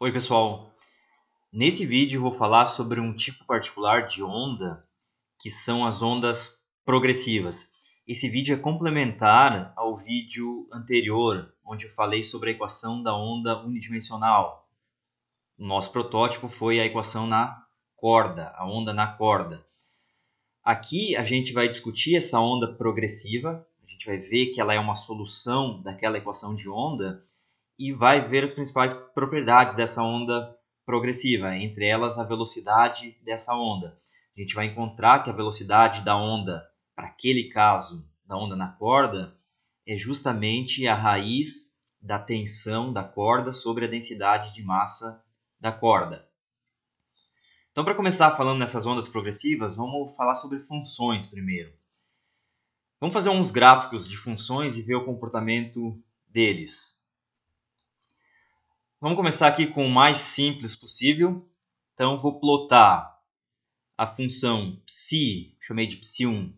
Oi, pessoal. Nesse vídeo eu vou falar sobre um tipo particular de onda, que são as ondas progressivas. Esse vídeo é complementar ao vídeo anterior, onde eu falei sobre a equação da onda unidimensional. O nosso protótipo foi a equação na corda, a onda na corda. Aqui a gente vai discutir essa onda progressiva, a gente vai ver que ela é uma solução daquela equação de onda, e vai ver as principais propriedades dessa onda progressiva, entre elas a velocidade dessa onda. A gente vai encontrar que a velocidade da onda, para aquele caso da onda na corda, é justamente a raiz da tensão da corda sobre a densidade de massa da corda. Então, para começar falando nessas ondas progressivas, vamos falar sobre funções primeiro. Vamos fazer uns gráficos de funções e ver o comportamento deles. Vamos começar aqui com o mais simples possível. Então, vou plotar a função psi, chamei de psi1,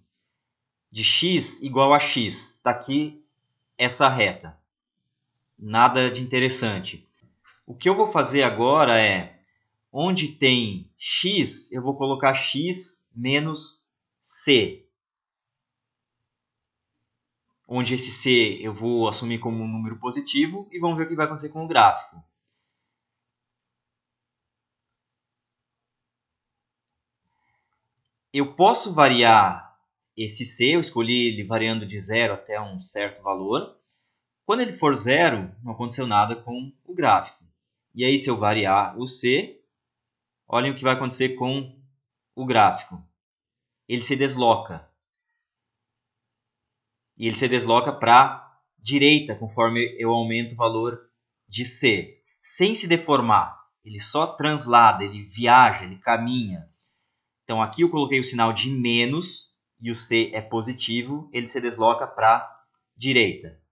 de x igual a x. Está aqui essa reta. Nada de interessante. O que eu vou fazer agora é, onde tem x, eu vou colocar x menos c. Onde esse c eu vou assumir como um número positivo e vamos ver o que vai acontecer com o gráfico. Eu posso variar esse c, eu escolhi ele variando de 0 até um certo valor. Quando ele for 0, não aconteceu nada com o gráfico. E aí, se eu variar o c, olhem o que vai acontecer com o gráfico. Ele se desloca. E ele se desloca para a direita, conforme eu aumento o valor de c. Sem se deformar. Ele só translada, ele viaja, ele caminha. Então, aqui eu coloquei o sinal de menos e o C é positivo, ele se desloca para a direita.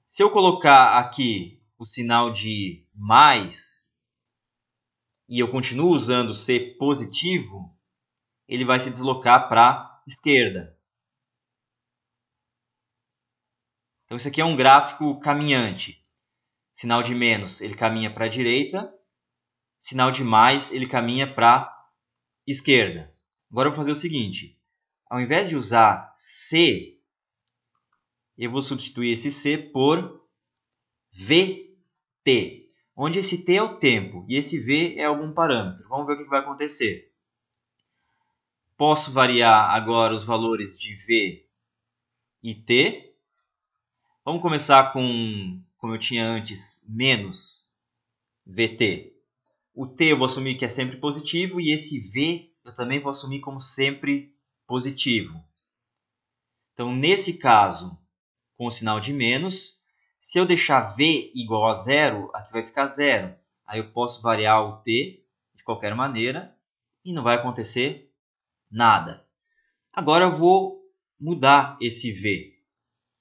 Se eu colocar aqui o sinal de mais e eu continuo usando C positivo, ele vai se deslocar para a esquerda. Então, isso aqui é um gráfico caminhante. Sinal de menos, ele caminha para a direita. Sinal de mais, ele caminha para a esquerda. Agora eu vou fazer o seguinte. Ao invés de usar C, eu vou substituir esse C por Vt, onde esse T é o tempo e esse V é algum parâmetro. Vamos ver o que vai acontecer. Posso variar agora os valores de V e T. Vamos começar com, como eu tinha antes, menos Vt. O T eu vou assumir que é sempre positivo e esse V eu também vou assumir como sempre positivo. Então, nesse caso, com o sinal de menos, se eu deixar V igual a 0, aqui vai ficar 0. Aí eu posso variar o T de qualquer maneira e não vai acontecer nada. Agora eu vou mudar esse V.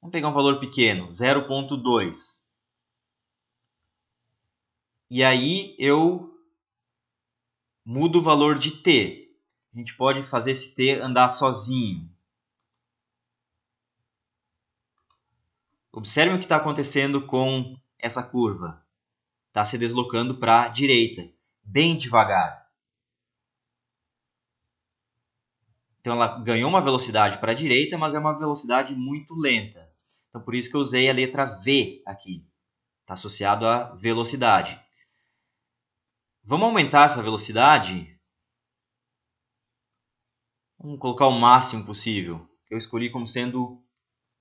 Vamos pegar um valor pequeno, 0,2. E aí eu mudo o valor de T. A gente pode fazer esse T andar sozinho. Observe o que está acontecendo com essa curva. Está se deslocando para a direita, bem devagar. Então ela ganhou uma velocidade para a direita, mas é uma velocidade muito lenta. Então por isso que eu usei a letra V aqui. Está associado à velocidade. Vamos aumentar essa velocidade. Vamos colocar o máximo possível, que eu escolhi como sendo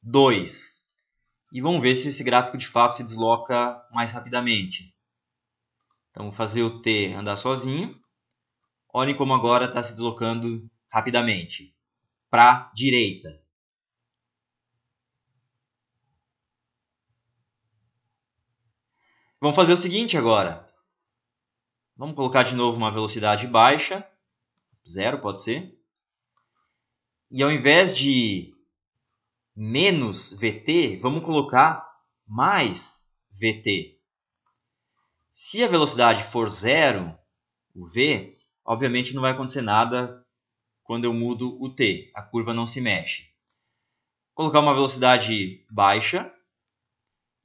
2. E vamos ver se esse gráfico de fato se desloca mais rapidamente. Então, vou fazer o T andar sozinho. Olhem como agora está se deslocando rapidamente. Para a direita. Vamos fazer o seguinte agora. Vamos colocar de novo uma velocidade baixa. 0 pode ser. E ao invés de menos Vt, vamos colocar mais Vt. Se a velocidade for 0, o V, obviamente não vai acontecer nada quando eu mudo o T. A curva não se mexe. Vou colocar uma velocidade baixa.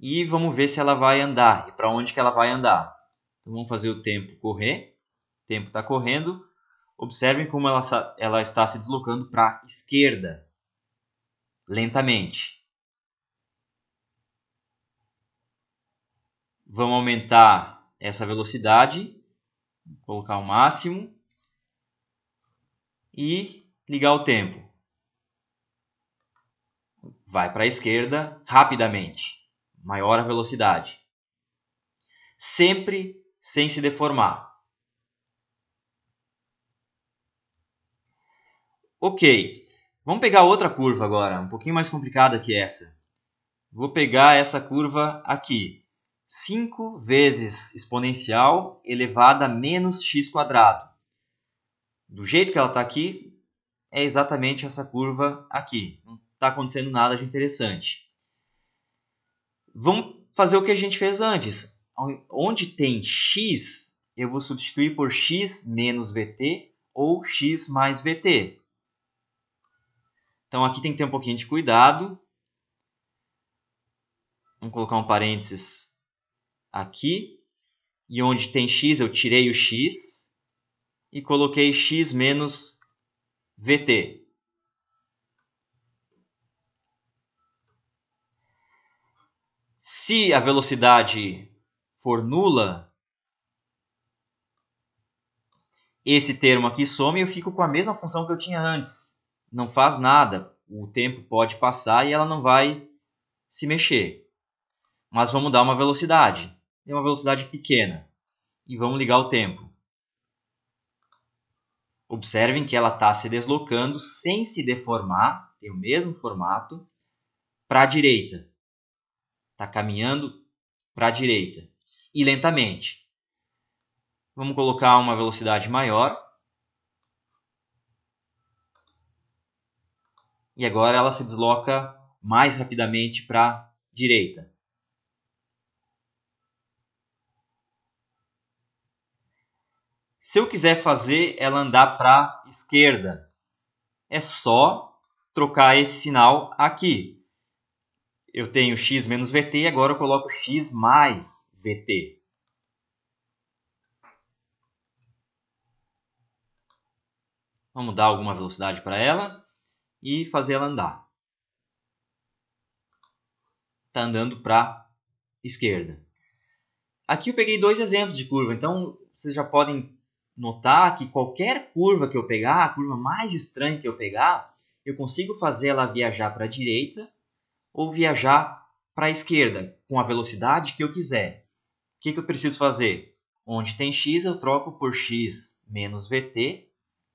e vamos ver se ela vai andar e para onde que ela vai andar. Então vamos fazer o tempo correr. O tempo está correndo. Observem como ela está se deslocando para a esquerda, lentamente. Vamos aumentar essa velocidade, colocar o máximo e ligar o tempo. Vai para a esquerda rapidamente, maior a velocidade. Sempre sem se deformar. Ok, vamos pegar outra curva agora, um pouquinho mais complicada que essa. Vou pegar essa curva aqui. 5 vezes exponencial elevada a menos x². Do jeito que ela está aqui, é exatamente essa curva aqui. Não está acontecendo nada de interessante. Vamos fazer o que a gente fez antes. Onde tem x, eu vou substituir por x menos vt ou x mais vt. Então aqui tem que ter um pouquinho de cuidado. Vamos colocar um parênteses aqui. E onde tem x, eu tirei o x e coloquei x menos vt. Se a velocidade for nula, esse termo aqui some e eu fico com a mesma função que eu tinha antes. Não faz nada. O tempo pode passar e ela não vai se mexer. Mas vamos dar uma velocidade. Tem uma velocidade pequena. E vamos ligar o tempo. Observem que ela está se deslocando sem se deformar, tem o mesmo formato, para a direita. Está caminhando para a direita. E lentamente. Vamos colocar uma velocidade maior. E agora ela se desloca mais rapidamente para a direita. Se eu quiser fazer ela andar para a esquerda, é só trocar esse sinal aqui. Eu tenho x menos vt e agora eu coloco x mais vt. Vamos dar alguma velocidade para ela e fazer ela andar. Está andando para a esquerda. Aqui eu peguei 2 exemplos de curva, então vocês já podem notar que qualquer curva que eu pegar, a curva mais estranha que eu pegar, eu consigo fazer ela viajar para a direita ou viajar para a esquerda, com a velocidade que eu quiser. O que eu preciso fazer? Onde tem x, eu troco por x menos vt,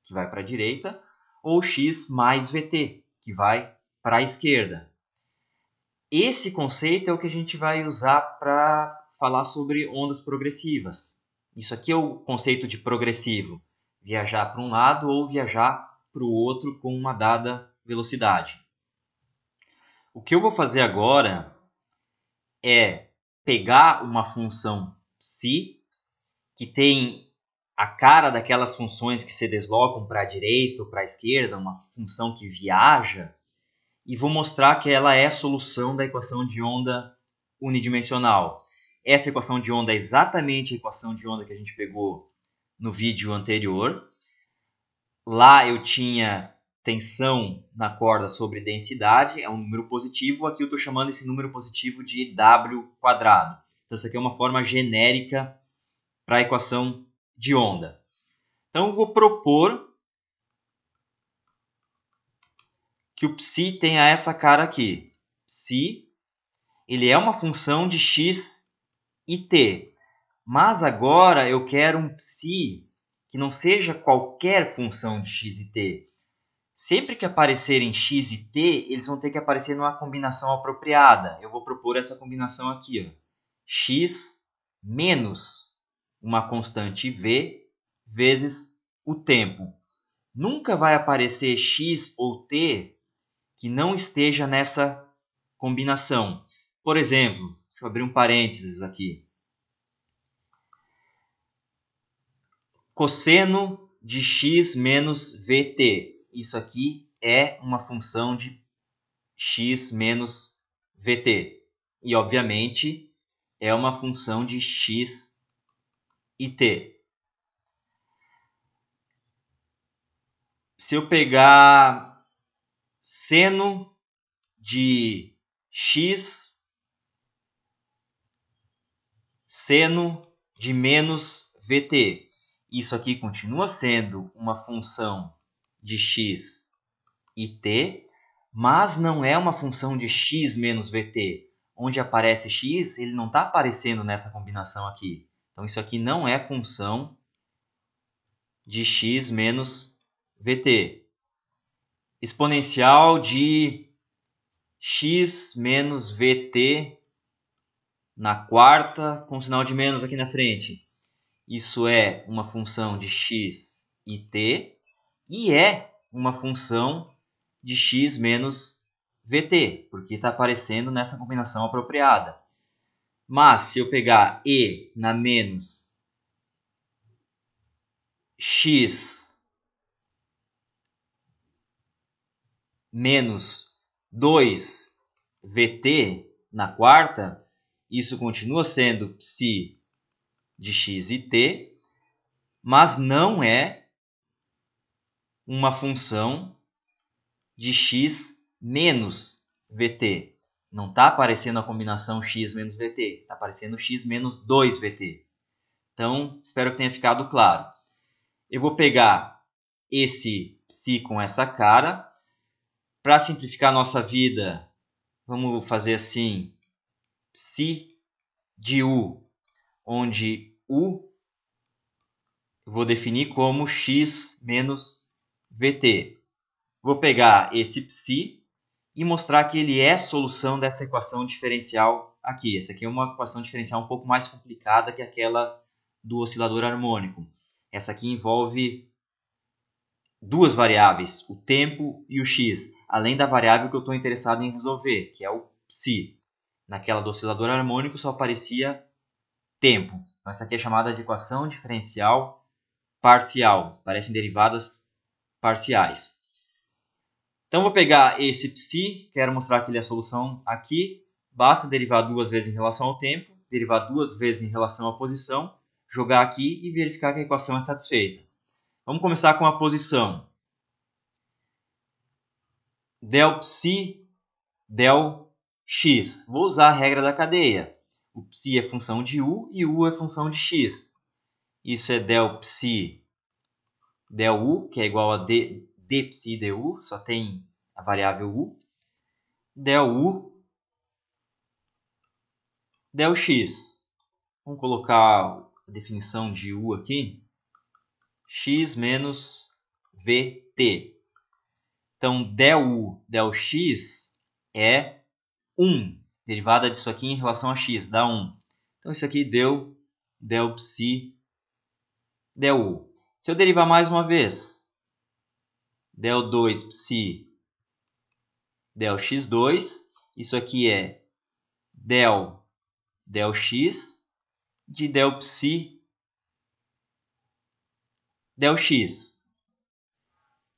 que vai para a direita, ou x mais vt, que vai para a esquerda. Esse conceito é o que a gente vai usar para falar sobre ondas progressivas. Isso aqui é o conceito de progressivo. Viajar para um lado ou viajar para o outro com uma dada velocidade. O que eu vou fazer agora é pegar uma função psi, que tem a cara daquelas funções que se deslocam para a direita ou para a esquerda, uma função que viaja, e vou mostrar que ela é a solução da equação de onda unidimensional. Essa equação de onda é exatamente a equação de onda que a gente pegou no vídeo anterior. Lá eu tinha tensão na corda sobre densidade, é um número positivo. Aqui eu estou chamando esse número positivo de W². Então isso aqui é uma forma genérica para a equação de onda. Então eu vou propor que o psi tenha essa cara aqui. Psi, ele é uma função de x e t. Mas agora eu quero um psi que não seja qualquer função de x e t. Sempre que aparecerem x e t, eles vão ter que aparecer numa combinação apropriada. Eu vou propor essa combinação aqui. Ó. X menos uma constante v vezes o tempo. Nunca vai aparecer x ou t que não esteja nessa combinação. Por exemplo, deixa eu abrir um parênteses aqui. Cosseno de x menos vt. Isso aqui é uma função de x menos vt. E, obviamente, é uma função de x e t. Se eu pegar seno de x, seno de menos vt, isso aqui continua sendo uma função de x e t, mas não é uma função de x menos vt. Onde aparece x, ele não está aparecendo nessa combinação aqui. Então, isso aqui não é função de x menos vt. Exponencial de x menos vt na quarta, com sinal de menos aqui na frente. Isso é uma função de x e t, e é uma função de x menos vt, porque está aparecendo nessa combinação apropriada. Mas, se eu pegar e na menos x menos 2vt na quarta, isso continua sendo psi de x e t, mas não é uma função de x menos vt. Não está aparecendo a combinação x menos vt, está aparecendo x menos 2vt. Então, espero que tenha ficado claro. Eu vou pegar esse psi com essa cara. Para simplificar a nossa vida, vamos fazer assim, psi de u, onde u eu vou definir como x menos vt. Vou pegar esse psi e mostrar que ele é solução dessa equação diferencial aqui. Essa aqui é uma equação diferencial um pouco mais complicada que aquela do oscilador harmônico. Essa aqui envolve duas variáveis, o tempo e o x, além da variável que eu estou interessado em resolver, que é o psi. Naquela do oscilador harmônico só aparecia tempo. Então, essa aqui é chamada de equação diferencial parcial. Parecem derivadas parciais. Então, vou pegar esse psi, quero mostrar que ele é a solução aqui. Basta derivar duas vezes em relação ao tempo, derivar duas vezes em relação à posição, jogar aqui e verificar que a equação é satisfeita. Vamos começar com a posição. Del psi, del x. Vou usar a regra da cadeia. O psi é função de u e u é função de x. Isso é del psi, del u, que é igual a d psi du, só tem a variável u. Del u, del x. Vamos colocar a definição de u aqui. X menos vt. Então, del u, del x é 1. Derivada disso aqui em relação a x, dá 1. Então, isso aqui deu del psi, del u. Se eu derivar mais uma vez, del 2 psi, del x2, isso aqui é del x de del psi, del x.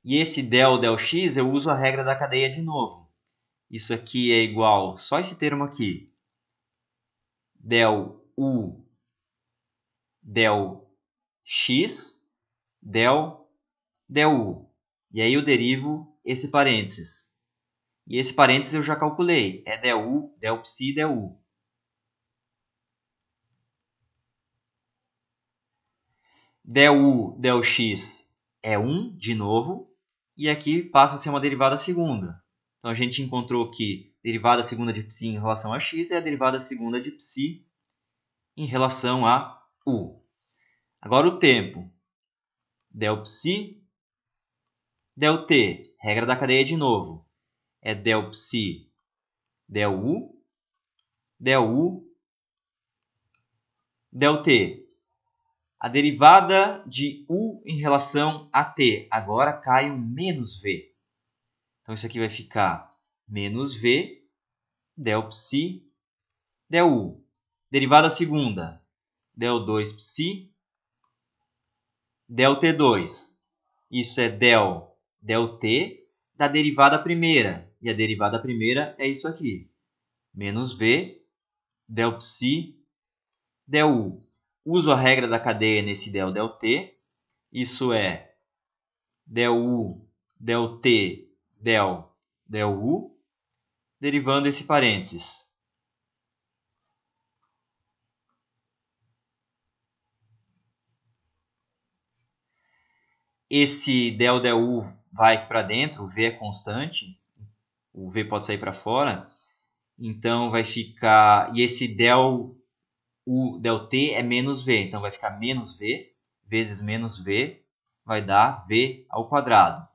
E esse del x eu uso a regra da cadeia de novo. Isso aqui é igual, só esse termo aqui, del u, del x, del u. E aí eu derivo esse parênteses. E esse parênteses eu já calculei, é del u, del psi, del u. Del u, del x é 1 de novo, e aqui passa a ser uma derivada segunda. Então, a gente encontrou que a derivada segunda de psi em relação a x é a derivada segunda de psi em relação a u. Agora, o tempo. Del psi, del t. Regra da cadeia de novo. É del psi, del u, del t. A derivada de u em relação a t. Agora cai o menos v. Então, isso aqui vai ficar menos v, del psi, del u. Derivada segunda, del 2 psi, del t2. Isso é del t da derivada primeira. E a derivada primeira é isso aqui. Menos v, del psi, del u. Uso a regra da cadeia nesse del t. Isso é del u, del t, del u, derivando esse parênteses. Esse del u vai aqui para dentro, o v é constante, o v pode sair para fora, então vai ficar... E esse del t é menos v, então vai ficar menos v vezes menos v, vai dar v ao quadrado,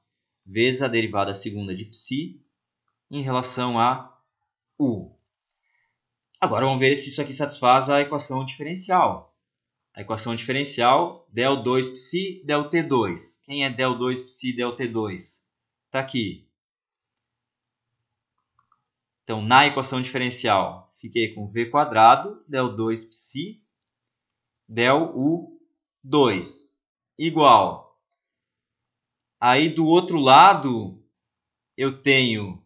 vezes a derivada segunda de psi em relação a u. Agora vamos ver se isso aqui satisfaz a equação diferencial. A equação diferencial, del 2 psi, del t2. Quem é del 2 psi, del t2? Está aqui. Então, na equação diferencial, fiquei com v quadrado, del 2 psi, del u2, igual. Aí, do outro lado, eu tenho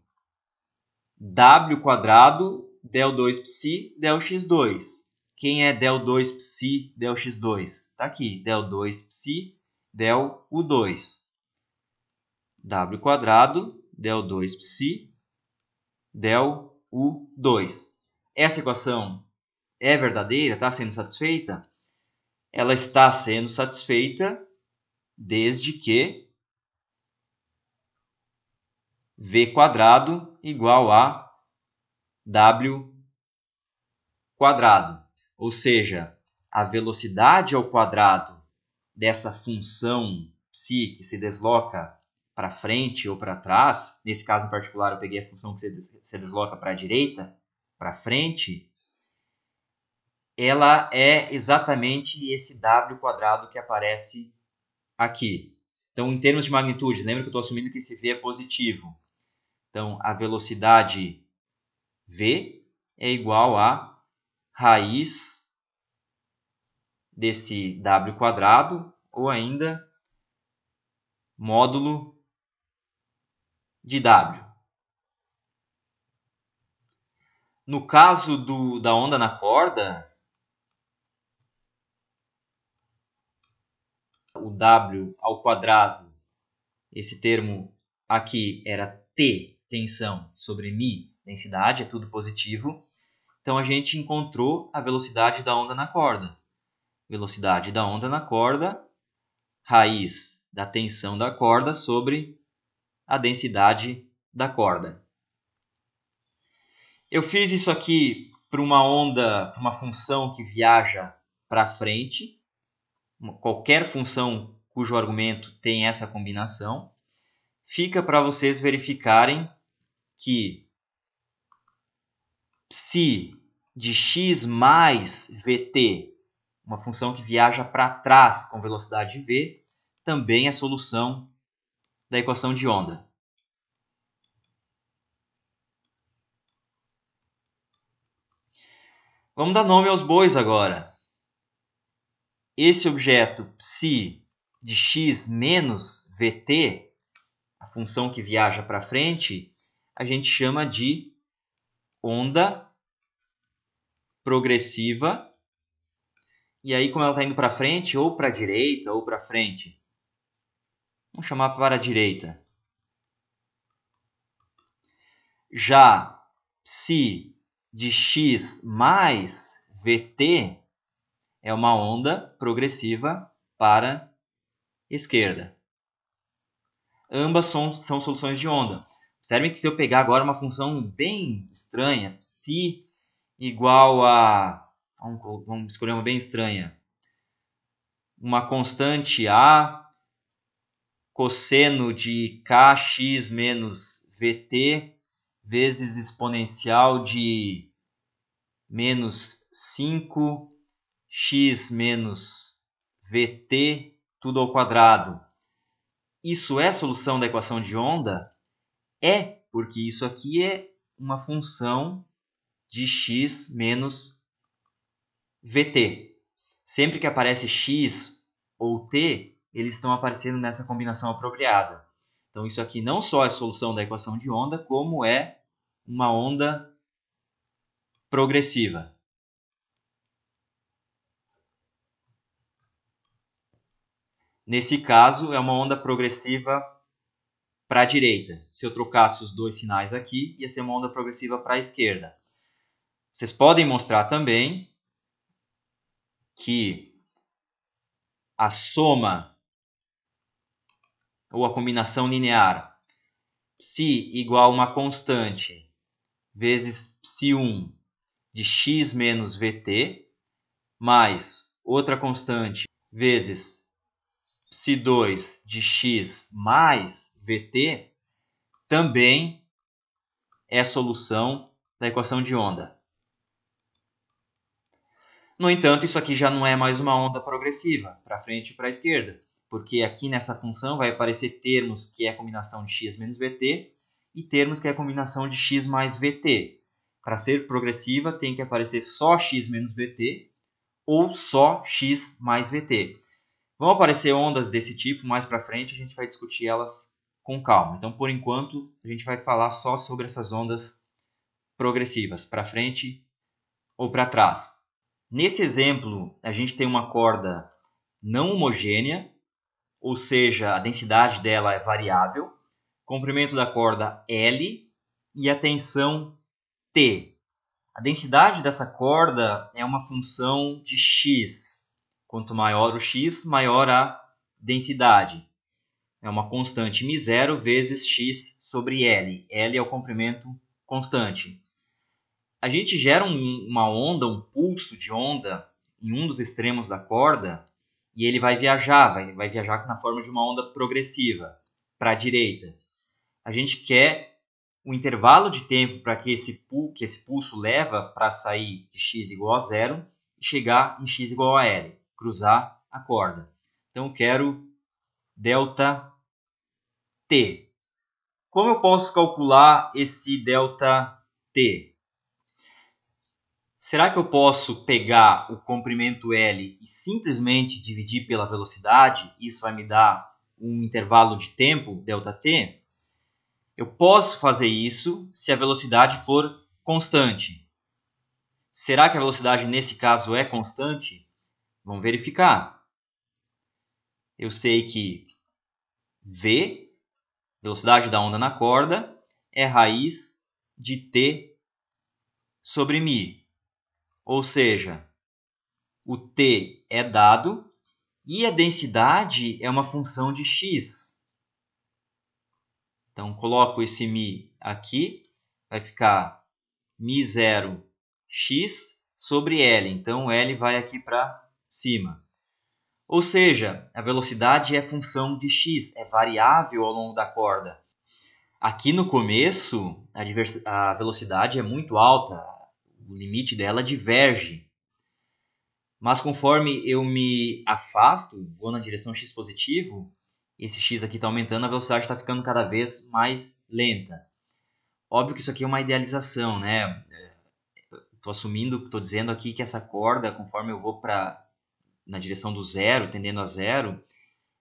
w quadrado, del 2 psi, del x2. Quem é del 2 psi, del x2? Está aqui, del 2 psi, del u2. W quadrado, del 2 psi, del u2. Essa equação é verdadeira? Está sendo satisfeita? Ela está sendo satisfeita desde que v quadrado igual a w quadrado. Ou seja, a velocidade ao quadrado dessa função psi que se desloca para frente ou para trás, nesse caso em particular eu peguei a função que se desloca para a direita, para frente, ela é exatamente esse w quadrado que aparece aqui. Então, em termos de magnitude, lembra que eu estou assumindo que esse v é positivo. Então, a velocidade v é igual a raiz desse w quadrado, ou ainda módulo de w. No caso da onda na corda, o w ao quadrado, esse termo aqui era t, tensão, sobre mi, densidade, é tudo positivo. Então, a gente encontrou a velocidade da onda na corda. Velocidade da onda na corda, raiz da tensão da corda sobre a densidade da corda. Eu fiz isso aqui para uma onda, para uma função que viaja para frente. Qualquer função cujo argumento tem essa combinação. Fica para vocês verificarem que psi de x mais vt, uma função que viaja para trás com velocidade v, também é solução da equação de onda. Vamos dar nome aos bois agora. Esse objeto psi de x menos vt, a função que viaja para frente, a gente chama de onda progressiva. E aí, como ela está indo para frente, ou para a direita, ou para frente. Vamos chamar para a direita. Já psi de x mais vt é uma onda progressiva para a esquerda. Ambas são soluções de onda. Observem que se eu pegar agora uma função bem estranha, psi igual a... Vamos escolher uma bem estranha. Uma constante A, cosseno de kx menos vt, vezes exponencial de menos 5x menos vt, tudo ao quadrado. Isso é solução da equação de onda? É, porque isso aqui é uma função de x menos vt. Sempre que aparece x ou t, eles estão aparecendo nessa combinação apropriada. Então, isso aqui não só é solução da equação de onda, como é uma onda progressiva. Nesse caso, é uma onda progressiva para a direita. Se eu trocasse os dois sinais aqui, ia ser uma onda progressiva para a esquerda. Vocês podem mostrar também que a soma ou a combinação linear ψ igual a uma constante vezes ψ1 de x menos vt mais outra constante vezes ψ2 de x mais vt também é a solução da equação de onda. No entanto, isso aqui já não é mais uma onda progressiva, para frente e para a esquerda, porque aqui nessa função vai aparecer termos que é a combinação de x menos vt e termos que é a combinação de x mais vt. Para ser progressiva, tem que aparecer só x menos vt ou só x mais vt. Vão aparecer ondas desse tipo mais para frente, a gente vai discutir elas com calma. Então, por enquanto, a gente vai falar só sobre essas ondas progressivas, para frente ou para trás. Nesse exemplo, a gente tem uma corda não homogênea, ou seja, a densidade dela é variável, comprimento da corda L e a tensão T. A densidade dessa corda é uma função de x. Quanto maior o x, maior a densidade. É uma constante μ0 vezes x sobre L. L é o comprimento constante. A gente gera uma onda, um pulso de onda em um dos extremos da corda e ele vai viajar na forma de uma onda progressiva para a direita. A gente quer o intervalo de tempo para que esse pulso leva para sair de x igual a 0 e chegar em x igual a L, cruzar a corda. Então eu quero ΔT. Como eu posso calcular esse ΔT? Será que eu posso pegar o comprimento L e simplesmente dividir pela velocidade? Isso vai me dar um intervalo de tempo, ΔT? Eu posso fazer isso se a velocidade for constante. Será que a velocidade nesse caso é constante? Vamos verificar. Eu sei que V, velocidade da onda na corda, é raiz de T sobre μ. Ou seja, o T é dado e a densidade é uma função de x. Então, coloco esse μ aqui, vai ficar μ0 x sobre L. Então, L vai aqui para cima. Ou seja, a velocidade é função de x, é variável ao longo da corda. Aqui no começo, a velocidade é muito alta, o limite dela diverge. Mas conforme eu me afasto, vou na direção x positivo, esse x aqui está aumentando, a velocidade está ficando cada vez mais lenta. Óbvio que isso aqui é uma idealização, né? Estou dizendo aqui que essa corda, conforme eu vou na direção do zero, tendendo a zero,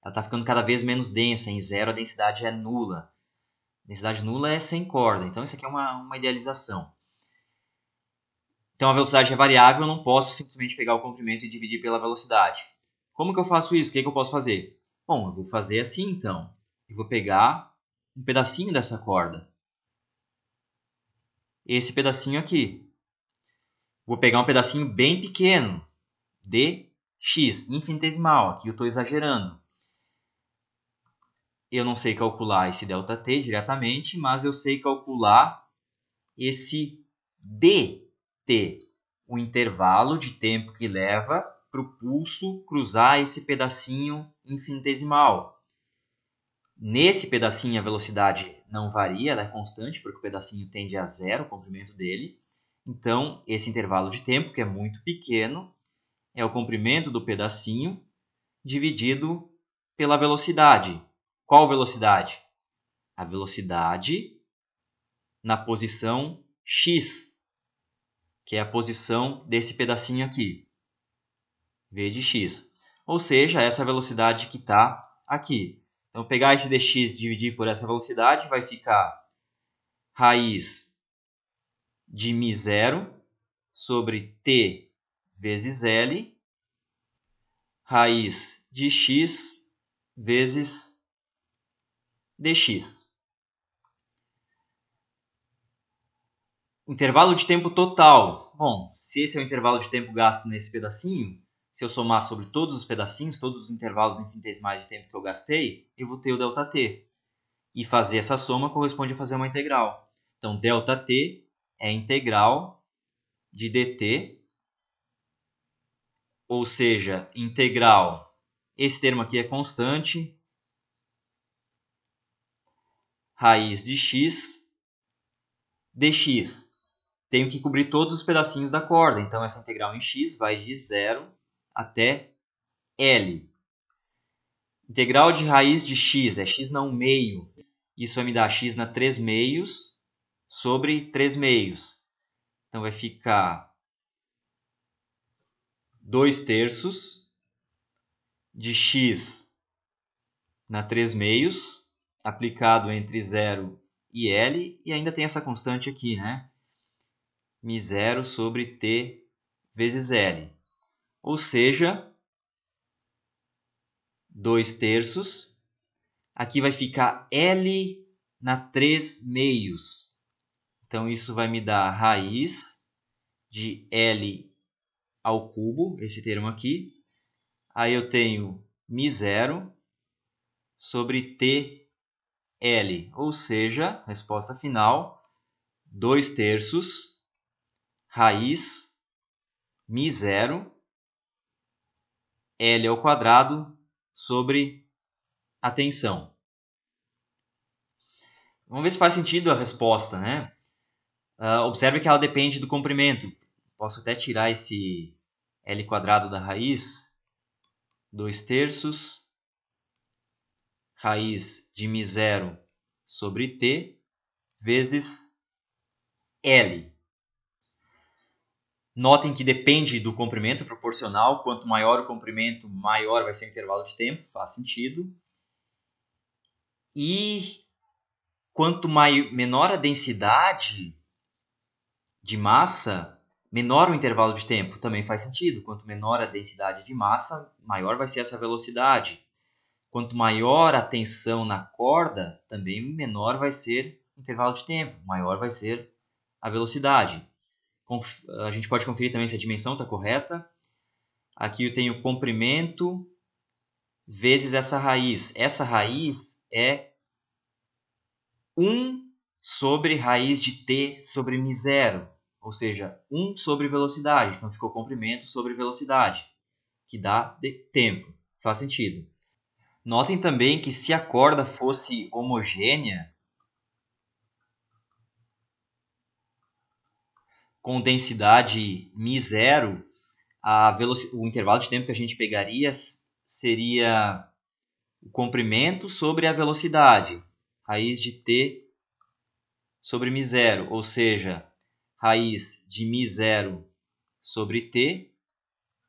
ela está ficando cada vez menos densa. Em zero a densidade é nula. A densidade nula é sem corda, então isso aqui é uma idealização. Então a velocidade é variável, eu não posso simplesmente pegar o comprimento e dividir pela velocidade. Como que eu faço isso? O que eu posso fazer? Bom, eu vou fazer assim então. Eu vou pegar um pedacinho dessa corda. Esse pedacinho aqui. Vou pegar um pedacinho bem pequeno, dx, infinitesimal. Aqui eu estou exagerando. Eu não sei calcular esse ΔT diretamente, mas eu sei calcular esse dt, o intervalo de tempo que leva para o pulso cruzar esse pedacinho infinitesimal. Nesse pedacinho a velocidade não varia, ela é constante, porque o pedacinho tende a zero, o comprimento dele. Então, esse intervalo de tempo, que é muito pequeno, é o comprimento do pedacinho dividido pela velocidade. Qual velocidade? A velocidade na posição x, que é a posição desse pedacinho aqui, v de x. Ou seja, essa velocidade que está aqui. Então, pegar esse dx e dividir por essa velocidade vai ficar raiz de μ0 sobre t vezes L, raiz de x vezes dx. Intervalo de tempo total. Bom, se esse é o intervalo de tempo gasto nesse pedacinho, se eu somar sobre todos os pedacinhos, todos os intervalos infinitesimais de tempo que eu gastei, eu vou ter o ΔT. E fazer essa soma corresponde a fazer uma integral. Então, ΔT é a integral de dt, ou seja, integral, esse termo aqui é constante, raiz de x dx. Tenho que cobrir todos os pedacinhos da corda, então essa integral em x vai de 0 até L. Integral de raiz de x é x na 1 meio. Isso vai me dar x na 3 meios sobre 3 meios. Então vai ficar 2 terços de x na 3 meios, aplicado entre 0 e L, e ainda tem essa constante aqui, né? μ0 sobre t vezes L. Ou seja, 2 terços. Aqui vai ficar L na 3 meios. Então, isso vai me dar a raiz de L ao cubo, esse termo aqui. Aí eu tenho μ0 sobre TL. Ou seja, resposta final, 2 terços, raiz, μ0, L ao quadrado sobre a tensão. Vamos ver se faz sentido a resposta, né? Observe que ela depende do comprimento. Posso até tirar esse L quadrado da raiz. 2 terços, raiz de μ0 sobre t, vezes L. Notem que depende do comprimento proporcional. Quanto maior o comprimento, maior vai ser o intervalo de tempo. Faz sentido. E quanto menor a densidade de massa, menor o intervalo de tempo. Também faz sentido. Quanto menor a densidade de massa, maior vai ser essa velocidade. Quanto maior a tensão na corda, também menor vai ser o intervalo de tempo. Maior vai ser a velocidade. A gente pode conferir também se a dimensão está correta. Aqui eu tenho comprimento vezes essa raiz. Essa raiz é 1 sobre raiz de t sobre μ0. Ou seja, 1 sobre velocidade. Então ficou comprimento sobre velocidade, que dá tempo. Faz sentido. Notem também que se a corda fosse homogênea, com densidade μ0, o intervalo de tempo que a gente pegaria seria o comprimento sobre a velocidade, raiz de t sobre μ0, ou seja, raiz de μ0 sobre t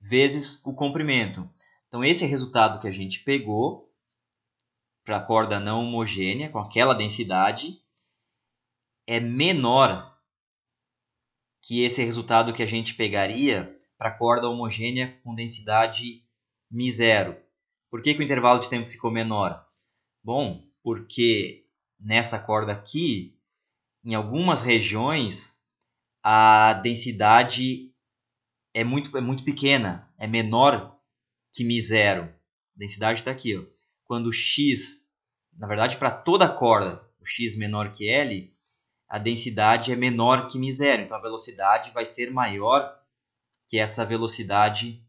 vezes o comprimento. Então, esse é o resultado que a gente pegou para a corda não homogênea, com aquela densidade, é menor que esse resultado que a gente pegaria para a corda homogênea com densidade μ0. Por que o intervalo de tempo ficou menor? Bom, porque nessa corda aqui, em algumas regiões, a densidade é muito pequena, é menor que μ0. A densidade está aqui. Ó. Quando x, na verdade, para toda a corda, o x menor que L, a densidade é menor que μ0. Então, a velocidade vai ser maior que essa velocidade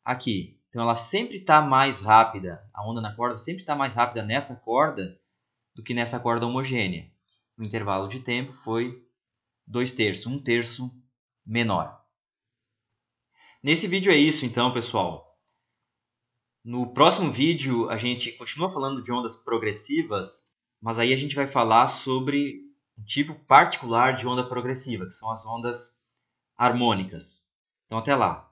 aqui. Então, ela sempre está mais rápida. A onda na corda sempre está mais rápida nessa corda do que nessa corda homogênea. O intervalo de tempo foi 2 terços, 1 terço menor. Nesse vídeo é isso, então, pessoal. No próximo vídeo, a gente continua falando de ondas progressivas, mas aí a gente vai falar sobre um tipo particular de onda progressiva, que são as ondas harmônicas. Então, até lá!